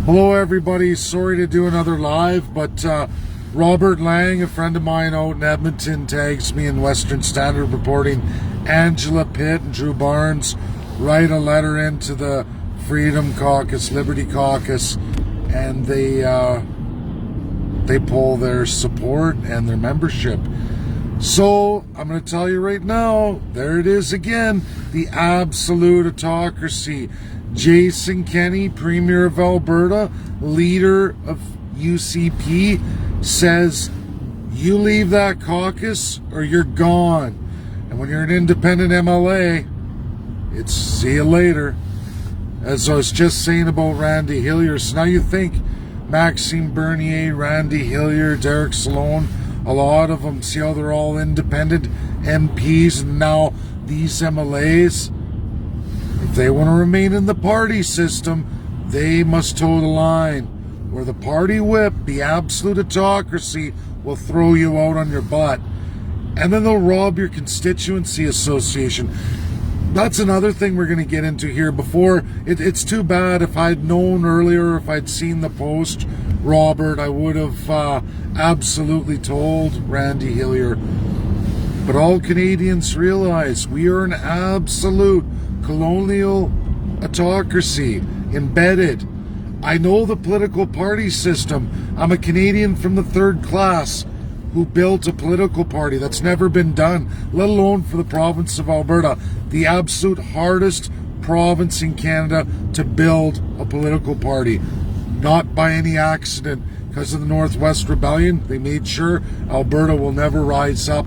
Hello everybody, sorry to do another live, but Robert Lang, a friend of mine out in Edmonton, tags me in Western Standard reporting Angela Pitt and Drew Barnes write a letter into the Freedom Caucus, Liberty Caucus, and they pull their support and their membership. So I'm going to tell you right now, there it is again, the absolute autocracy. Jason Kenney, Premier of Alberta, leader of UCP, says you leave that caucus or you're gone. And when you're an independent MLA, it's see you later. As I was just saying about Randy Hillier, so now you think Maxime Bernier, Randy Hillier, Derek Sloan, a lot of them, see how they're all independent MPs, and now these MLAs, if they want to remain in the party system, they must toe the line. Where the party whip, the absolute autocracy, will throw you out on your butt. And then they'll rob your constituency association. That's another thing we're going to get into here. Before, it's too bad. If I'd known earlier, if I'd seen the post, Robert, I would have absolutely told Randy Hillier. But all Canadians realize we are an absolute colonial autocracy, embedded. I know the political party system. I'm a Canadian from the third class who built a political party. That's never been done, let alone for the province of Alberta, the absolute hardest province in Canada to build a political party. Not by any accident. Because of the Northwest Rebellion, they made sure Alberta will never rise up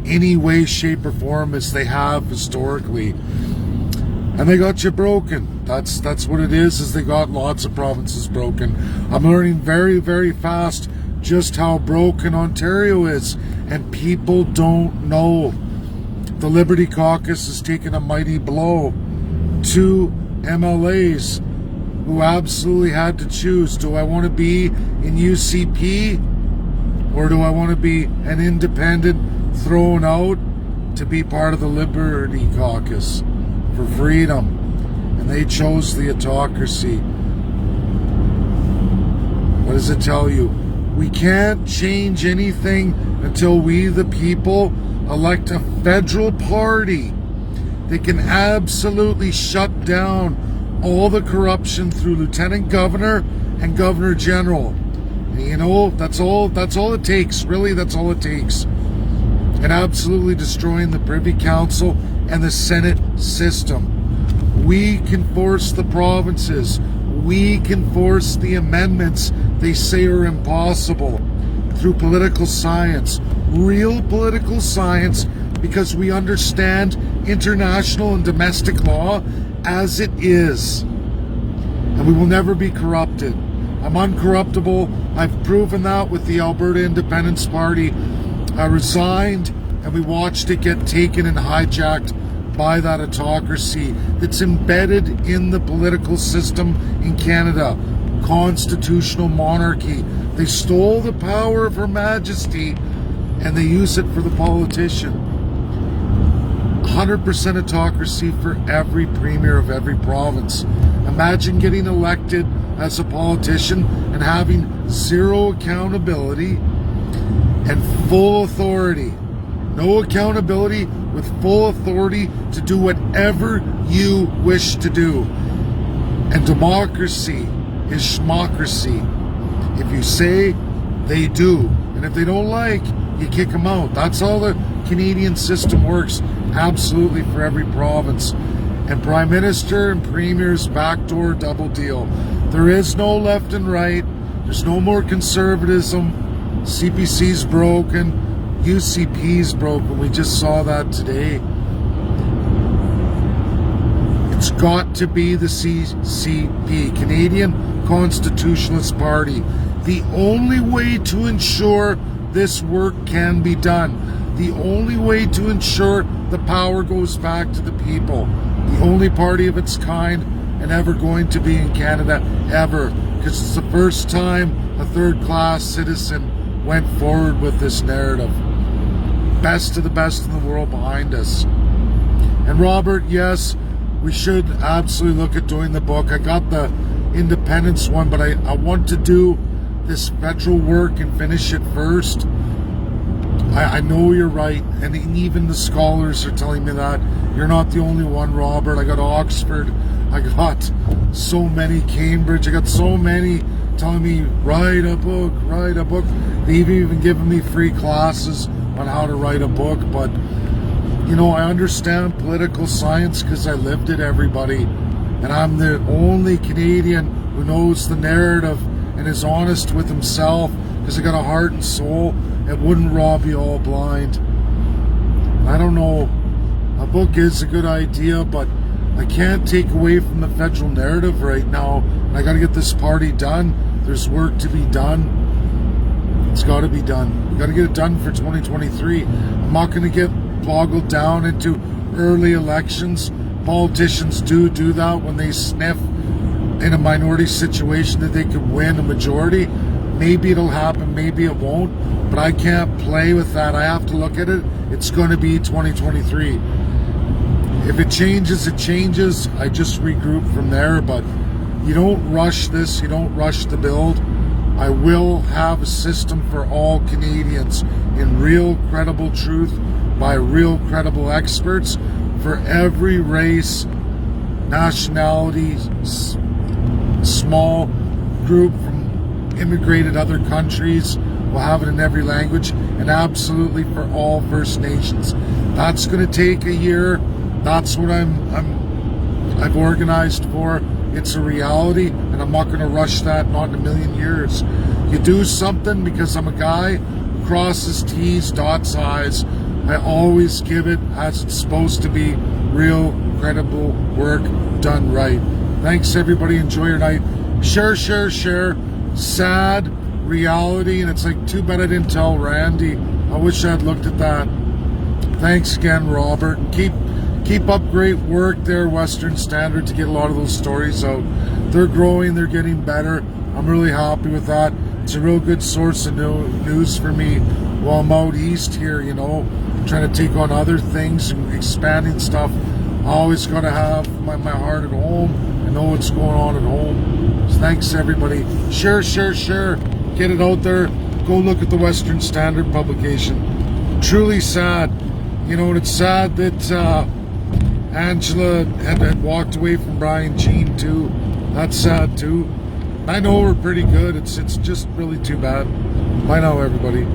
any way, shape, or form as they have historically. And they got you broken. That's what it is they got lots of provinces broken. I'm learning very, very fast just how broken Ontario is, and people don't know. The Liberty Caucus has taken a mighty blow. 2 MLAs who absolutely had to choose. Do I want to be in UCP, or do I want to be an independent thrown out to be part of the Liberty Caucus for freedom? And they chose the autocracy. What does it tell you? We can't change anything until we, the people, elect a federal party that can absolutely shut down all the corruption through Lieutenant Governor and Governor General. And you know, that's all it takes. Really, that's all it takes. And absolutely destroying the Privy Council and the Senate system. We can force the provinces. We can force the amendments they say are impossible through political science, real political science, because we understand international and domestic law as it is. And we will never be corrupted. I'm uncorruptible. I've proven that with the Alberta Independence Party. I resigned and we watched it get taken and hijacked by that autocracy that's embedded in the political system in Canada. Constitutional monarchy. They stole the power of Her Majesty and they use it for the politician. 100% autocracy for every premier of every province. Imagine getting elected as a politician and having zero accountability and full authority. No accountability with full authority to do whatever you wish to do. And democracy is schmocracy. If you say, they do. And if they don't like, you kick them out. That's how the Canadian system works. Absolutely for every province. And Prime Minister and Premier's backdoor double deal. There is no left and right. There's no more conservatism. CPC's broken. UCP's broken. We just saw that today. It's got to be the CCP, Canadian Constitutionalist Party. The only way to ensure this work can be done. The only way to ensure the power goes back to the people. The only party of its kind and ever going to be in Canada, ever. Because it's the first time a third-class citizen went forward with this narrative. Best of the best in the world behind us. And Robert, yes, we should absolutely look at doing the book. I got the independence one, but I want to do this federal work and finish it first. I know you're right, and even the scholars are telling me that. You're not the only one, Robert. I got Oxford, I got so many, Cambridge, I got so many telling me, write a book, write a book. They've even given me free classes on how to write a book, but you know, I understand political science because I lived it, everybody, and I'm the only Canadian who knows the narrative and is honest with himself because I got a heart and soul. It wouldn't rob you all blind. I don't know, a book is a good idea, but I can't take away from the federal narrative right now. And I got to get this party done. There's work to be done. It's got to be done. We got to get it done for 2023. I'm not going to get boggled down into early elections. Politicians do that when they sniff in a minority situation that they could win a majority. Maybe it'll happen, maybe it won't, but I can't play with that. I have to look at it. It's going to be 2023. If it changes, it changes. I just regroup from there, but you don't rush this. You don't rush the build. I will have a system for all Canadians in real credible truth by real credible experts for every race, nationality, small group from immigrated other countries. We'll have it in every language, and absolutely for all First Nations. That's going to take a year. That's what I've organized for. It's a reality, and I'm not going to rush that, not in a million years. You do something because I'm a guy who crosses T's, dots I's. I always give it as it's supposed to be, real, credible work done right. Thanks, everybody. Enjoy your night. Share. Sad reality, and it's like, too bad I didn't tell Randy. I wish I'd looked at that. Thanks again, Robert. And keep up great work there, Western Standard, to get a lot of those stories out. They're growing, they're getting better. I'm really happy with that. It's a real good source of news for me while I'm out east here, you know, trying to take on other things and expanding stuff. I always got to have my heart at home and know what's going on at home. So thanks, everybody. Share. Get it out there. Go look at the Western Standard publication. Truly sad. You know, and it's sad that Angela had walked away from Brian Jean too. That's sad too. I know we're pretty good. It's just really too bad. Bye now, everybody.